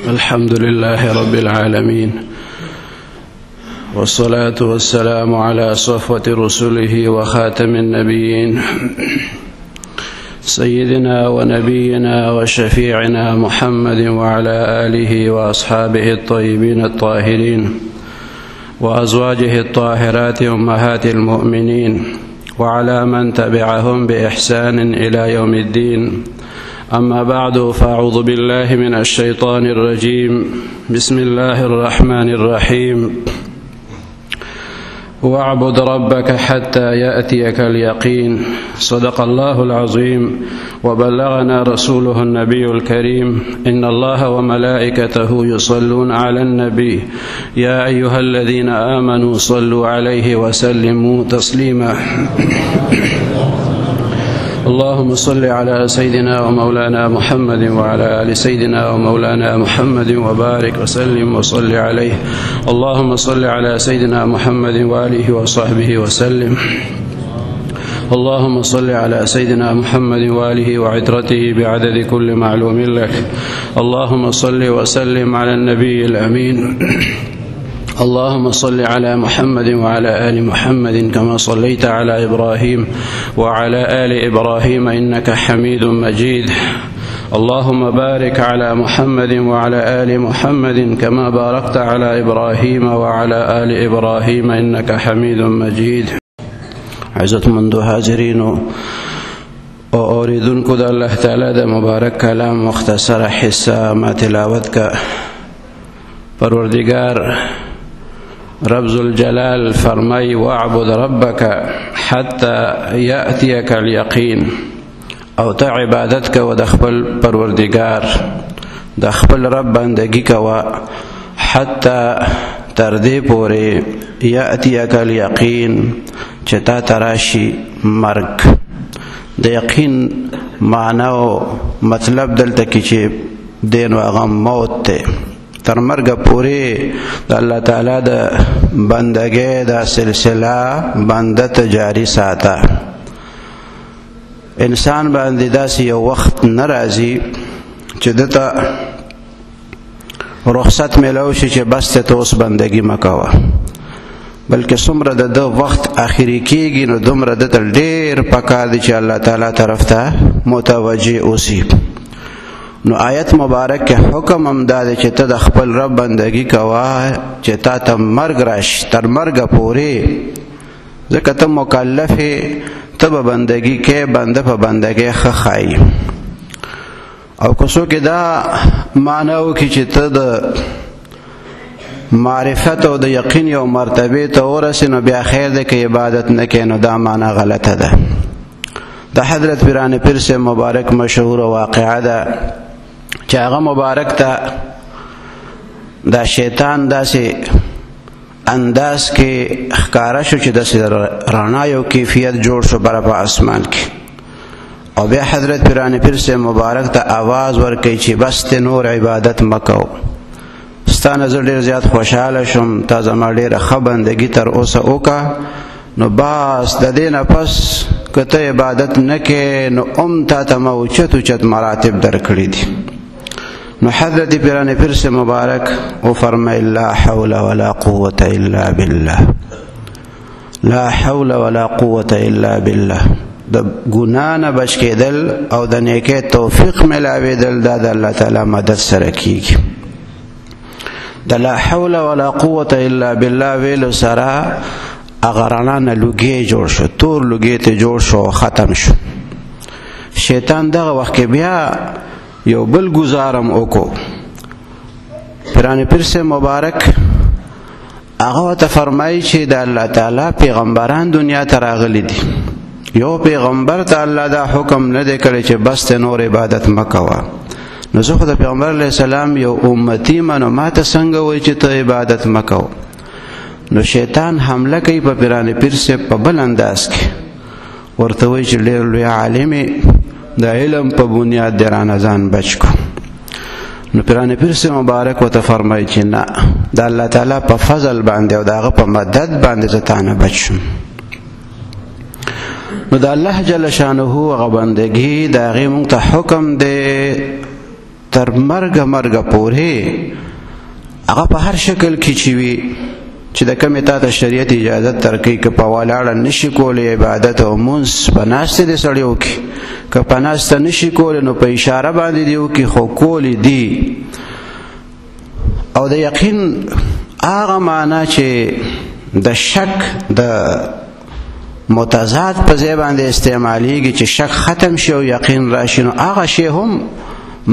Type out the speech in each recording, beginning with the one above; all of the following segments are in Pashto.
الحمد لله رب العالمين، والصلاة والسلام على صفوة رسله وخاتم النبيين سيدنا ونبينا وشفيعنا محمد وعلى آله وأصحابه الطيبين الطاهرين وأزواجه الطاهرات أمهات المؤمنين وعلى من تبعهم بإحسان إلى يوم الدين. أما بعد، فأعوذ بالله من الشيطان الرجيم. بسم الله الرحمن الرحيم. واعبد ربك حتى يأتيك اليقين. صدق الله العظيم وبلغنا رسوله النبي الكريم. إن الله وملائكته يصلون على النبي يا أيها الذين آمنوا صلوا عليه وسلموا تسليما. اللهم صل على سيدنا ومولانا محمد وعلى آل سيدنا ومولانا محمد وبارك وسلم وصل عليه. اللهم صل على سيدنا محمد وآله وصحبه وسلم. اللهم صل على سيدنا محمد وآله وعترته بعدد كل معلوم لك. اللهم صل وسلم على النبي الأمين. اللهم صل على محمد وعلى آل محمد كما صليت على إبراهيم وعلى آل إبراهيم إنك حميد مجيد. اللهم بارك على محمد وعلى آل محمد كما باركت على إبراهيم وعلى آل إبراهيم إنك حميد مجيد. عزتمند حاضرین و اوریدونکو د الله تعالی د مبارک کلام مختصر حصہ ما تلاوت کا. پروردگار رب ذوالجلال فرمائی واعبد ربک حتی یأتیک الیقین، او تا عبادت کا و د خپل پروردگار د خپل رب بندگی کا و حتی تردی پوری یأتیک الیقین چتا تراشی مرگ. د یقین معنی و مطلب دلتا کی چی دین و اغم موت تے تر مرگ پوری دا اللہ تعالی دا بندگی دا سلسلہ بندت جاری ساتا. انسان باندې داسې یو وخت نرازی چې دتا رخصت ملو شي چې بس ته اوس بندگی مکوه، بلکې څومره د وخت اخیری کېږي نو دومره د ډېر پکار دی چې الله تعالی طرف ته متوجه اوسي. نو آیت مبارک کے حکم امداد چې ته د خپل رب بندگی کوه چې تا ته مرګ راشي تر مرګ پورې، ځکه ته مکلف ته به بندگی کې بنده په بندګۍ ښه ښایي. او که څوک دا معنی وکړي چې ته د معرفت او د یقین یو مرتبه ته ورسې نو بیا خیر دی که عبادت نه کوې، نو دا معنی غلطه ده. د حضرت پیران پیر سے مبارک مشهور واقعه ده چې هغه مبارک ته دا شیطان داسې انداز کې ښکاره شو چې داسې رڼا یو کیفیت جوړ شو بره په اسمان کې، او بیا حضرت پیران پیر سے مبارک ته آواز ورکوي چې بس ته نور عبادت مکو، ستا نه زه ډېر زیات خوشحاله شوم، تا زما ډېره ښه بندګي تر اوسه وکړه، نو بس د دې نه پس که ته عبادت نه کې نو تا ته ما اوچت مراتب درکړي دي. نو حضرت پیران پیر سے مبارک او فرمائے لا حول ولا قوة الا بالله، لا حول ولا قوة الا بالله. د ګناه نه بچ کېدل او د نیکۍ توفیق ملاوېدل دا د الله تعالی مدد سره کېږي. د لا حول ولا قوة الا بالله ویلو سره هغه رڼا نه لوګی جوړ شو، تور لوګی ته جوړ شو، ختم شو. شیطان دغه وخت کې بیا یو بل گزارم وکړو. پیران پیر سے مبارک هغه ته فرمایي چې د الله تعالی پیغمبران دنیا ته راغلي دي، یو پیغمبر ته الله دا حکم نه دی کړی چې بس ته نور عبادت مکوه، نو زه خو د پیغمبر علیه السلام یو امتی منو، ما ته څنګه وایي چې ته عبادت مکو؟ نو شیطان حمله کوي په پیران پیر سے په بل انداز کې، ورته وایي چې ډېر لوی عالم د علم په بنیاد د رانه ځان بچ کو. نو پیران پیر سے مبارک ورته فرمایي چې نه، د الله تعالی په فضل باندې او د هغه په مدد باندې زه تا نه بچ شم. نو د الله جل شانه هغه بندگی د هغې موږ ته حکم دی تر مرګه پورې هغه په هر شکل کې چې وي چې د کومې تا ته شریعت اجازه درکوي که په ولاړه نشي کولی عبادت او مونځ په ناستې دې سړی وکړي که په ناسته نشي کولی نو په اشاره باندې دې وکړي خو کولی دي. او د یقین هغه معنا چې د شک د متضاد په ځای باندې استعمالیږي چې شک ختم شي او یقین راشي، نو هغه شی هم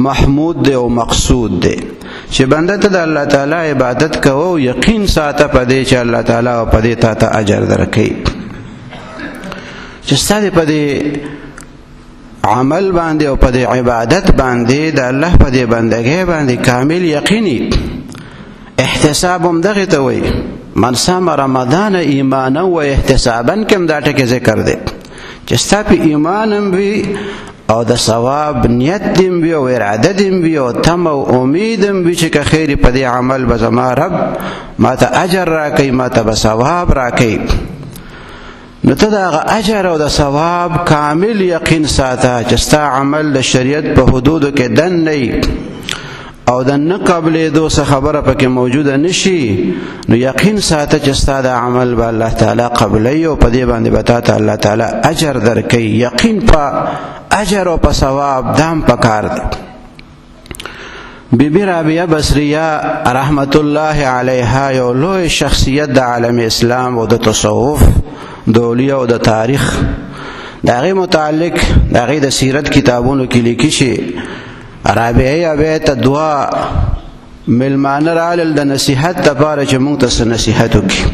محمود دی او مقصود دی چې بنده ته د الله تعالی عبادت کوو او یقین ساته په دې چې الله تعالی او په دې تا ته اجر درکوي. چې ستا دې په دې عمل باندې او په دې عبادت باندې د الله په دې بندګۍ باندې کامل یقیني. احتساب هم دغه ته وایي، من صام رمضان ایمانا و احتسابا کم دا ټکی ذکر دی چې ستا په ایمان هم وي او د ثواب نیت دیم وي او اراده دیم وي او تم او امید هم وي چې که خیر په دې عمل به زما رب ما ته اجر راکوي، ما ته به ثواب راکوي. نو ته د هغه اجر او د ثواب کامل یقین ساته چې ستا عمل د شریعت په حدودو کې دن نه او د نه قبلېدو څه خبره پکې موجوده نشي، نو یقین ساته چې ستا د عمل به الله تعالی قبلوي او په دې باندې به تا ته الله تعالی اجر درکوي. یقین په اجر او په ثواب دام پکار دی. بی بی رابعه بصریه رحمت الله علیها یو لوی شخصیت د عالم اسلام او د تصوف د اولیاء او د تاریخ د هغې متعلق د هغې د سیرت کتابونو کې لیکي چې رابعه بیا ته دوه ملمانه رالل د نصیحت دپاره چې موږ ته څه نصیحت وکړي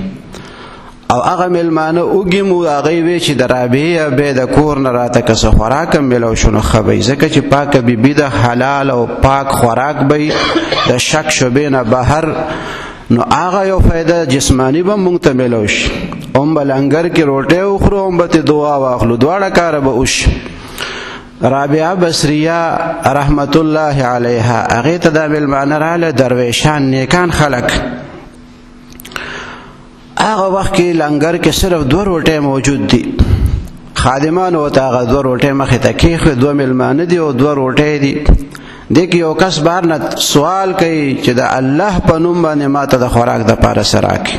او هغه ملمانه وږي مو هغې وی چې د رابعه بیا د کور نه راته که څه خوراک هم میلاو شو نو ښه به ځکه چې پاکه بیبي د حلال او پاک خوراک به د شک شبې نه بهر، نو هغه یو فایده جسمانی به موږ ته میلاو شي. هم به لنګر کې روټۍ وخورو هم به ترې دعا واخلو، دواړه کاره به وشي. رابعه بصریه رحمت الله علیها هغې ته دا ملمانه راله درویشان نیکان خلک. هغه وخت کې لنګر کې صرف دوه روټۍ موجود دي، خادمانو ورته هغه دوه روټۍ مخې ته کېښوې، دوه ملمانه دي او دوه روټۍ دي. دې کې یو کس بهر نه سوال کوي چې د الله په نوم باندې ما ته د خوراک دپاره څه راکړي.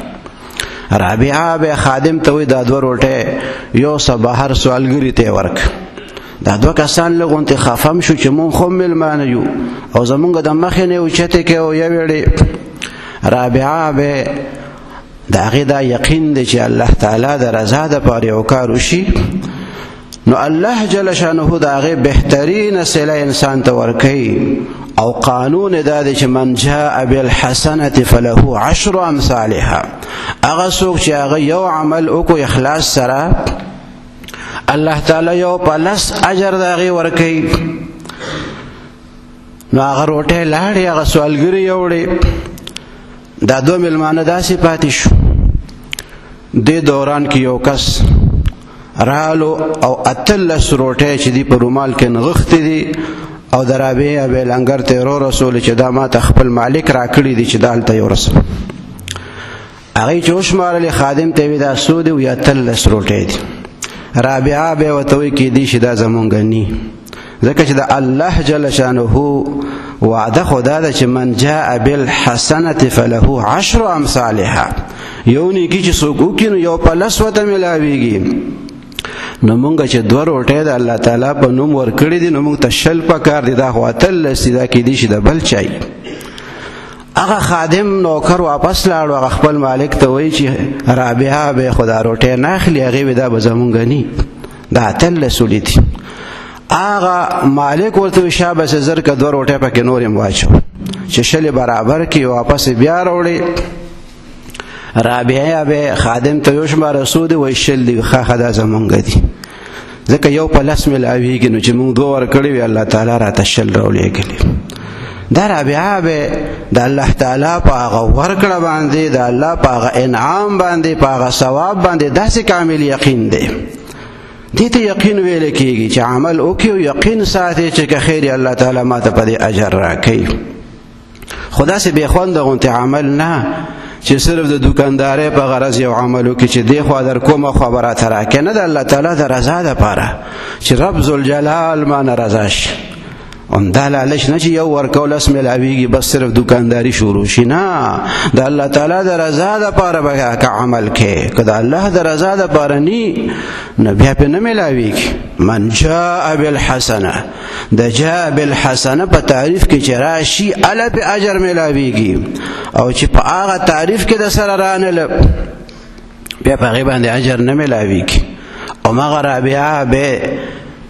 رابعه بیا خادم ته وایي دا دوه روټۍ یو څه بهر سوالګري ته یې ورکړه. دا دوه کسان لږ غوندې خفم شو چې مونږ خو ملمانه یو او زمونږ د مخې نه یې اوچتې کړې او یوړې. رابعه بیا د هغې دا یقین دی چې الله تعالی د رضا دپاره یو کار وشي، نو الله جل شانه د هغې بهترینه صله انسان ته ورکوي او قانون دا دی چې من جاء بالحسنة فله 10 امثالها. هغه څوک چې هغه یو عمل وکړو اخلاص سره، الله تعالی یو په 10 اجر د هغې ورکوي. نو هغه روټۍ لاړې، هغه سوالګري یوړې. دا دوه ملمانه داسې پاتې شو. دې دوران کې یو کس رالو او 18 روټۍ چې دي په رومال کې نغښتې دي او د رابعې بیا لنګر ته یې رسولې چې دا ما ته خپل مالک راکړي دي چې دا هلته یې ورسوم. هغې چې وشمارلې خادم ته یې ویې دا څو دي؟ ویې 18 روټۍ دي. رابعه بیا ورته وایي کیدای شي دا زمونږ ني، ځکه چې د الله جل شانه وعده خو دا ده چې من جاء بالحسنة فله 10 امثالها. یو نیکي چې څوک وکړي نو یو په 10 ورته میلاویږي. نو مونږ چې دوه روټۍ د الله تعالی په نوم ورکړي دي نو مونږ ته 20 پکار دي، دا خو 18 دي، دا کیدای شي د بل چای. هغه خادم نوکر واپس لاړو، هغه خپل مالک ته وایي چې رابعه به خو دا روټۍ نه اخلي، هغې وایي دا به زمونږ ني، دا 18 وړي دي. هغه مالک ورته وایي شابه زر که 2 روټۍ پکې نور هم واچو چې 20 برابر کړي، واپس بیا راوړي. رابعه به خادم ته یو شماره څو دي؟ وایي 20 دي. ښه دا زمونږ دي، ځکه یو په 10 میلاویږي، نو چې مونږ 2 ورکړي وي الله تعالی راته 20 راولېږلي. دا رابعه به د الله تعالی په هغه ورکړه باندې، د الله په هغه انعام باندې، په هغه ثواب باندې داسې کامل یقین دی. دې ته یقین ویل کېږي چې عمل وکړي او یقین ساتي چې که خیر الله تعالی ما ته په دې اجر راکوي. خو داسې بې خونده غوندې عمل نه چې صرف د دوکاندارۍ په غرض یو عمل وکړي چې دې خوا در کومه خوا به راته راکړي، نه، د الله تعالی د رضا دپاره چې رب ذوالجلال ما نه رضا شي. دا لالچ نه چې یو ورکول اس ملاویږي بس صرف دکانداری شروع شي، نه، د الله تعالی د رضا دپاره به که عمل کې، که د الله د رضا دپاره نی نو بیا پې نه ملاویږي. من جاء بالحسنه، د جاء بالحسنه په تعریف کې چې راشي اله پې اجر ملاویږي، او چې په هغه تعریف کې د سره رانله بیا په هغې باندې اجر نه ملاویږي. او مغه رابعه به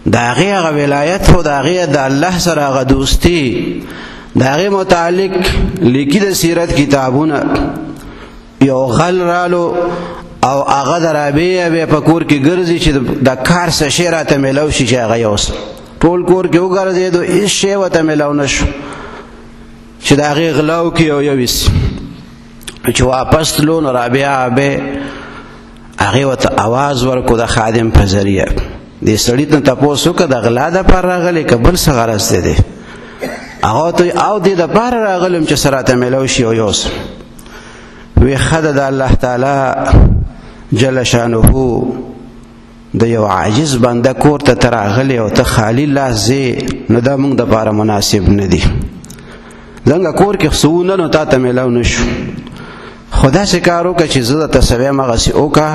د هغې هغه ولایت خو د هغې د الله سره هغه دوستي د هغې متعلق لیکي د سیرت کتابونه. یو غل رالو او هغه د رابعې بیا په کور کې ګرځي چې د کار څه شی راته میلاو شي چې هغه یوسم. ټول کور کې وګرځېدو هېڅ شی ورته میلاو نه شو چې د هغې غلا وکړي او یویسي. چې واپس تلو نو رابعه به هغې ورته اواز ورکړو د خادم په ذریعه. دې سړي ته تپوس وکړه د غلا دپاره راغلی که بل څه غرض دی دی؟ هغه ته او دې دپاره راغلم چې څه راته میلاو شي او یوسم. وی ښه ده د الله تعالی جل شانه د یو عاجز بنده کور ته ته راغلی او ته خالي لاس ځې نو دا موږ دپاره مناسب نه دي. زنګه کور کې څه ونه نو تا ته میلاو نه شو، خو داسې کار وکړه چې زه درته څه وایم هغسې وکړه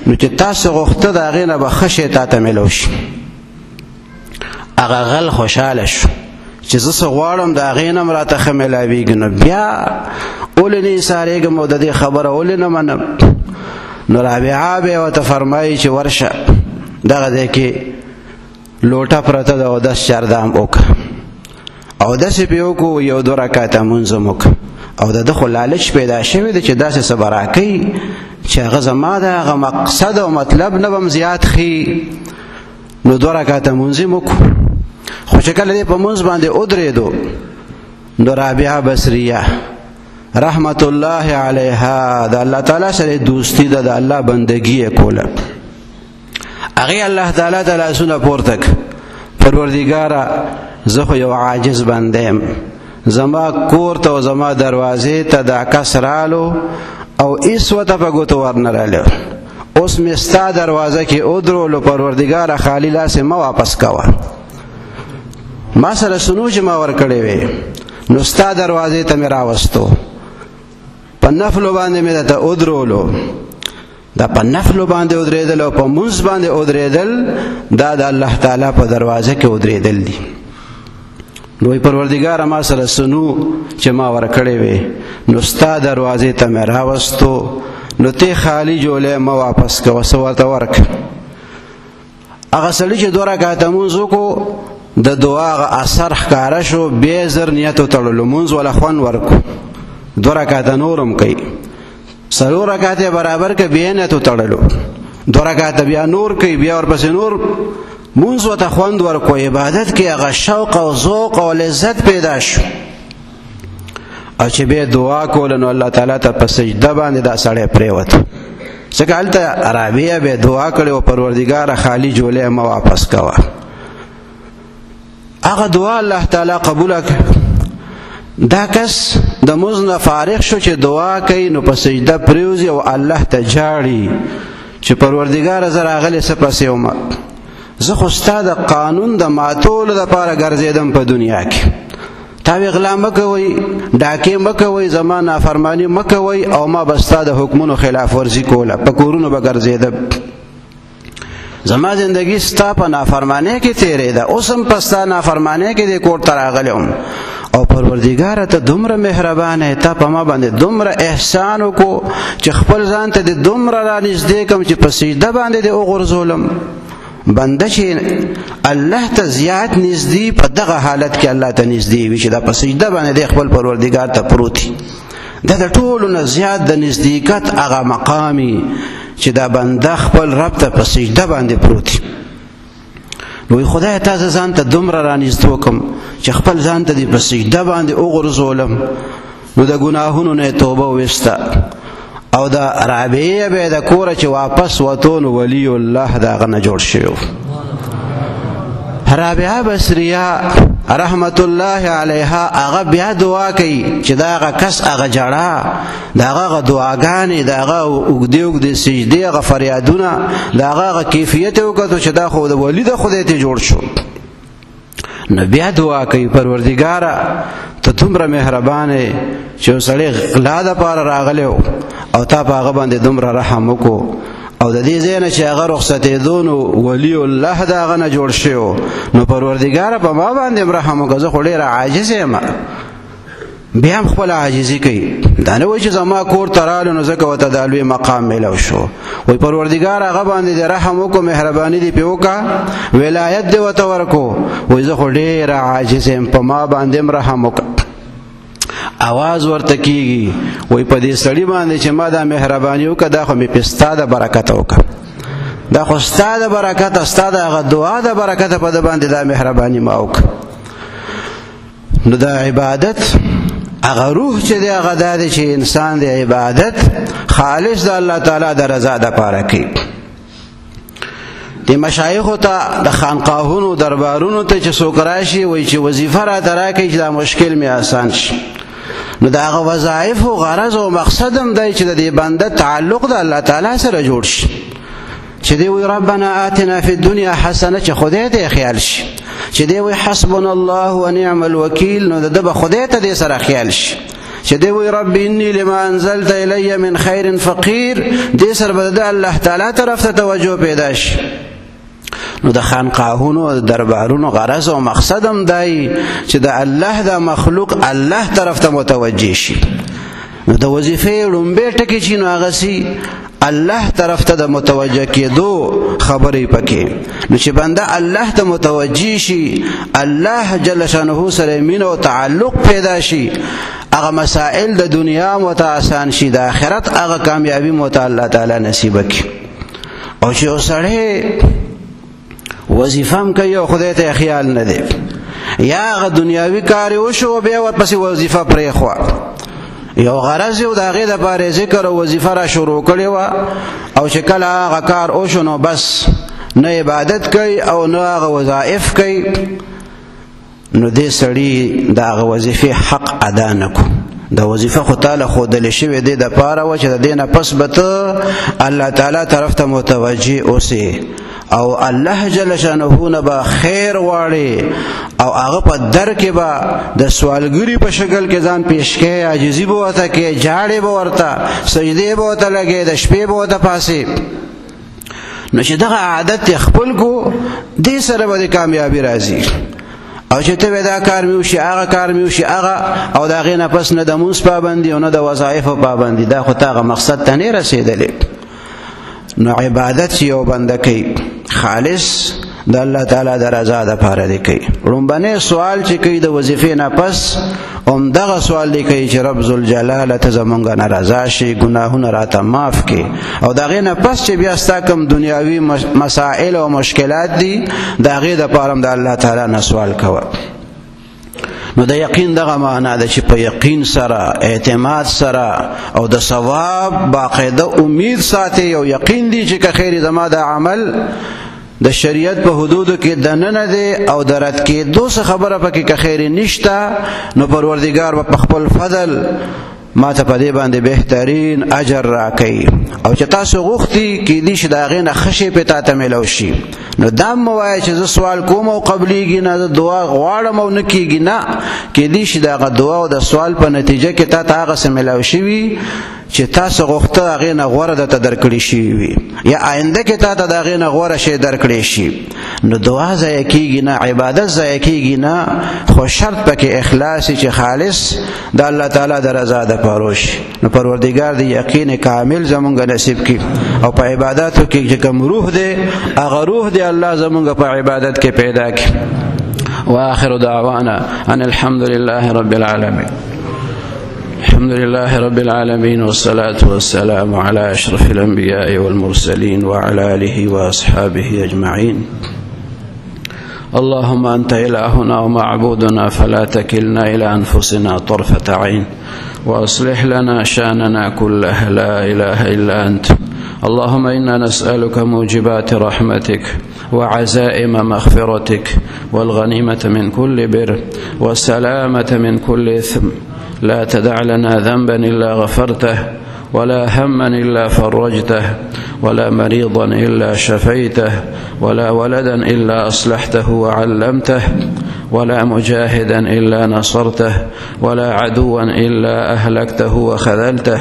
نو چې تاسو غوښته د هغې نه به ښه شی تا ته میلاو شي. هغه غل خوشحاله شو چې زه څه غواړم د هغې نه هم راته ښه میلاویږي، نو بیا ولې نه ایسارېږم او د دې خبره ولې نه منم. نو رابعه بیا ورته فرمایي چې ورشه دغه ځای کې لوټه پرته ده اودس چاردام وکړه. اودس یې پې وکړو، یو دوه رکعته مونځ هم وکړه. او د ده خو لالچ پیدا شوی دی چې داسې څه به راکوي چې هغه زما د هغه مقصد او مطلب نه به م زیات ښي. نو دوه رکعته مونځ یې وکړو. خو چې کله دې په مونځ باندې ودرېدو نو رابعه بصریه رحمت الله علیها د الله تعالی سره دوستی ده، د الله بندگی یې کوله. هغې الله تعالی ته لاسونه پورته کړه، پروردګاره زه خو یو عاجز بنده یم، زما کور ته او زما دروازې ته دا کس رالو او هېڅ ورته په ګوتو ورنه رالی، اوس مې ستا دروازه کې ودرولو، پروردګاره خالي لاس مه واپس کوه. ما سره سنو چې ما ورکړی وې نو ستا دروازې ته مې راوستو، په نفلو باندې مې درته ودرولو. دا په نفلو باندې ودرېدل او په مونځ باندې ودرېدل دا د الله تعالی په دروازه کې ودرېدل دي. نو پروردګاره ما سره سنو چې ما ورکړی وې نو ستا دروازې ته مې راوستو، نو ته خالی جولې ما واپس کوه، څه ورته ورکړه. هغه سړي چې دوه رکعته مونځ وکړو د دعا هغه اثر ښکاره شو، بیا زر نیت وتړلو، مونځ وله خوند ورکړو، دوه رکعته نور هم کوي، څلور رکعته برابر که بیا نیت وتړلو، دوه رکعته بیا نور کوي، بیا ورپسې نور مونځ ورته خوند ورکړو. عبادت کې هغه شوق او ذوق او لذت پیدا شو. او چې بیا دعا کوله نو الله تعالی ته په سجده باندې دا سړی پرېوت، ځکه هلته رابعه بیا دعا کړې و پروردګاره خالي جولې مه واپس کوه. هغه دعا الله تعالی قبوله کړه. دا کس د مونځ نه فارغ شو چې دعا کوي نو په سجده پرېوځي او الله ته جاړي چې پروردګاره زه راغلی څه پسې ومه، زه خو ستا د قانون د ماتولو دپاره ګرځېدم په دنیا کې، تا وی غلا مه کوئ، ډاکې مه کوئ، زما نافرماني مه کوئ، او ما به ستا د حکمونو خلاف ورزي کوله، په کورونو به ګرځېدم، زما زندگی ستا په نافرمانۍ کې تېرېده، اوس هم په ستا نافرمانۍ کې دې کور ته راغلی وم، او پروردګاره ته دومره مهربانه، تا په ما باندې دومره احسان وکړو چې خپل ځان ته دې دومره رانږدې کړم چې په سجده باندې دې وغورځولم. بنده چې الله ته زیات نږدې په دغه حالت کې الله ته نږدې وي چې دا په سجده باندې دی خپل پروردګار ته پروت وي، دا د ټولو نه زیات د نزدېکت هغه مقامي چې دا بنده خپل رب ته په سجده باندې پروت وي. نو خدای ته زه ځان ته دومره رانږدې وکړم چې خپل ځان ته دې په سجده باندې وغورځولم، نو د ګناهونو نه یې توبه وویسته. او د رابعې به د کوره چې واپس وتو نو ولی الله د هغه نه جوړ شوی و. رابعه بصریه رحمت الله علیها هغه بیا دعا کوي چې دا هغه کس هغه جړه، دا هغه دعاګانې، دا هغه اوږدې اوږدې سجدې، هغه فریادونه، دا هغه کیفیت یې وکتو چې دا خو د ولی د خدای ته جوړ شو. نو بیا دعا کوي پروردګاره ته دومره مهربانه چې سړی غلا د پاره راغلی او تا په هغه باندې دومره رحم وکړو او د دې ځای نه چې هغه رخصتېدو نو ولی الله د هغه نه جوړ شو نو پروردګاره په ما باندې رحم وکړه، زه خو ډېره عاجز یم. بیا هم خپل عاجزي کوي، دا نه وایي چې زما کور ته رالو نو ځکه ورته دا لوی مقام میلاو شو. وایي پروردګار هغه باندې دې رحم وکړو، مهرباني دې پرې وکړه، ولایت دې ورته ورکړو. وایي زه خو ډېره عاجز یم، په ما باندې هم رحم وکړه. आवाज ورته کیږي، وایي په دې سړي باندې چې ما دا مهرباني وکړه دا خو مې په ستا د برکته وکړه، دا خو ستا د برکته، ستا د هغه دعا د برکته په د باندې دا مهرباني ما وکړه. نو دا عبادت هغه روح چې دی هغه دا دی چې انسان د عبادت خالص د الله تعالی د رضا دپاره کوي. د مشایخو ته د خانقاهونو دربارونو ته چې څوک راشي وایي چې وظیفه راته راکړئ چې دا مشکل مې آسان شي. نو د هغه وظایف او غرض او مقصد هم دی چې د دې بنده تعلق د الله تعالی سره جوړ شي، چې دی وایي ربنا آتنا فی الدنیا حسنه، چې خدای ته خیال شي، چې دی وایي حسبنا الله ونعم الوکیل، نو د به خدای ته دې سره خیال شي، چې دی وایي رب انی لما انزلت الی من خیر فقیر، دې سره به د الله تعالی طرف ته توجه پیدا شي. نو د خانقاهونو او دربارونو غرض او مقصد هم دی چې د الله د مخلوق الله طرف ته متوجه شي. نو د وظیفې لومبې ټکی چې نو هغه سي الله طرف ته د متوجه کېدو خبرې پکې. نو چې بنده الله ته متوجه شي، الله جل شانه سره مینه او تعلق پیدا شي، هغه مسائل د دنیا مو ته آسان شي، د آخرت هغه کامیابی مو ته الله تعالی نصیب کړي. او چې سړی وظیفه هم کوي او خدای ته خیال نه دی، یا هغه دنیاوي کار وشو بیا ورپسې وظیفه پرېښوه، یو غرض یو د هغې دپاره ذکر او وظیفه را شروع کړې وه، او چې کله هغه کار وشو نو بس نه عبادت کوي او نه هغه وظایف کوي، نو دې سړي د هغه وظیفې حق ادا نه کړو. د وظیفه خو تعالی ښودلې شوې دې دپاره وه چې د دې نه پس به ته الله تعالی طرف ته متوجه اوسې او الله جل شانه نه به خیر غواړي او هغه په در کې به د سوالګري په شکل کې ځان پیش کې، عاجزي به ورته کې، جاړې به ورته، سجدې به ورته لګې، د شپې به ورته پاسې. نو چې دغه عادت یې خپل کو، دې سره به د کامیابي راځي. او چې ته دا کار مې وشي هغه کار مې وشي هغه، او د هغې نه پس نه د مونځ پابندي او نه د وظایفو پابندي، دا خو ته هغه مقصد ته نه رسېدلی. نو عبادت چې یو بنده کوي خالص د الله تعالی د رضا دپاره دی کوي. لومبنی سوال چې کوي د وظیفې نه پس همدغه سوال دی کوي چې رب ذوالجلاله ته زمونږ نه رضا شي، ګناهونه راته معاف کړي، او د هغې نه پس چې بیا ستا کوم دنیاوي مسائل او مشکلات دي د هغې دپاره هم د الله تعالی نه سوال کوه. نو د یقین دغه معنا ده چې په یقین سره، اعتماد سره او د ثواب باقاعده امید ساتي، او یقین دی چې که خیر زما د عمل د شریعت په حدودو کې دننه دی او د رد کېدو څه خبره پکې که خیر نشته، نو پروردګار به په خپل فضل ما ته په دې باندې بهترین اجر راکوي. او چې تاسو غوښتي کېدی شي د هغې نه ښه شی پې تا ته میلاو شي، نو دا مه وایه چې زه سوال کوم او قبلیږي نه، زه دعا غواړم او نه کېږي. نه، کېدی شي د هغه دعا او د سوال په نتیجه کې تا ته هغه څه میلاو شوي چې تاسو غوښته هغې نه غوره درته درکړي شوي وي، یا آینده کې تا ته د هغې نه غوره شی درکړی شي. نو دعا ضایع کېږي نه، عبادت ضایع کېږي نه، خو شرط پکې اخلاص چې خالص د الله تعالی د رضا دپاره وشي. نو پروردګار د یقین کامل زمونږ نصیب کړي، او په عباداتو کې چې کوم روح دی هغه روح دی الله زمونږ په عبادت کې پیدا کړي. وآخر دعوانا ان الحمد لله رب العالمين. الحمد لله رب العالمين، والصلاة والسلام على أشرف الأنبياء والمرسلين وعلى آله وأصحابه أجمعين. اللهم أنت إلهنا ومعبودنا، فلا تكلنا إلى أنفسنا طرفة عين، وأصلح لنا شأننا كله، لا إله إلا أنت. اللهم إنا نسألك موجبات رحمتك وعزائم مغفرتك والغنيمة من كل بر والسلامة من كل إثم. لا تدع لنا ذنبا إلا غفرته، ولا هما إلا فرجته، ولا مريضا إلا شفيته، ولا ولدا إلا أصلحته وعلمته، ولا مجاهدا إلا نصرته، ولا عدوا إلا أهلكته وخذلته،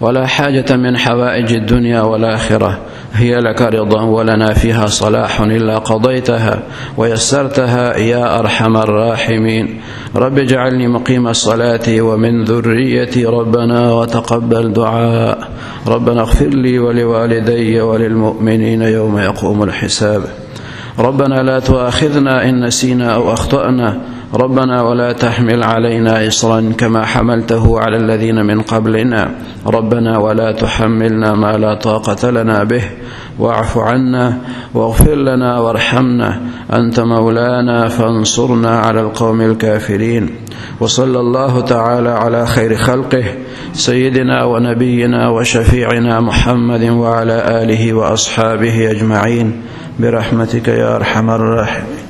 ولا حاجة من حوائج الدنيا والآخرة هي لك رضا ولنا فيها صلاح إلا قضيتها ويسرتها يا أرحم الراحمين. رب اجعلني مقيم الصلاة ومن ذريتي ربنا وتقبل دعاء. ربنا اغفر لي ولوالدي وللمؤمنين يوم يقوم الحساب. ربنا لا تؤاخذنا إن نسينا أو أخطأنا. ربنا ولا تحمل علينا إصرا كما حملته على الذين من قبلنا. ربنا ولا تحملنا ما لا طاقة لنا به. واعف عنا واغفر لنا وارحمنا، أنت مولانا فانصرنا على القوم الكافرين. وصلى الله تعالى على خير خلقه سيدنا ونبينا وشفيعنا محمد وعلى آله وأصحابه أجمعين برحمتك يا أرحم الراحمين.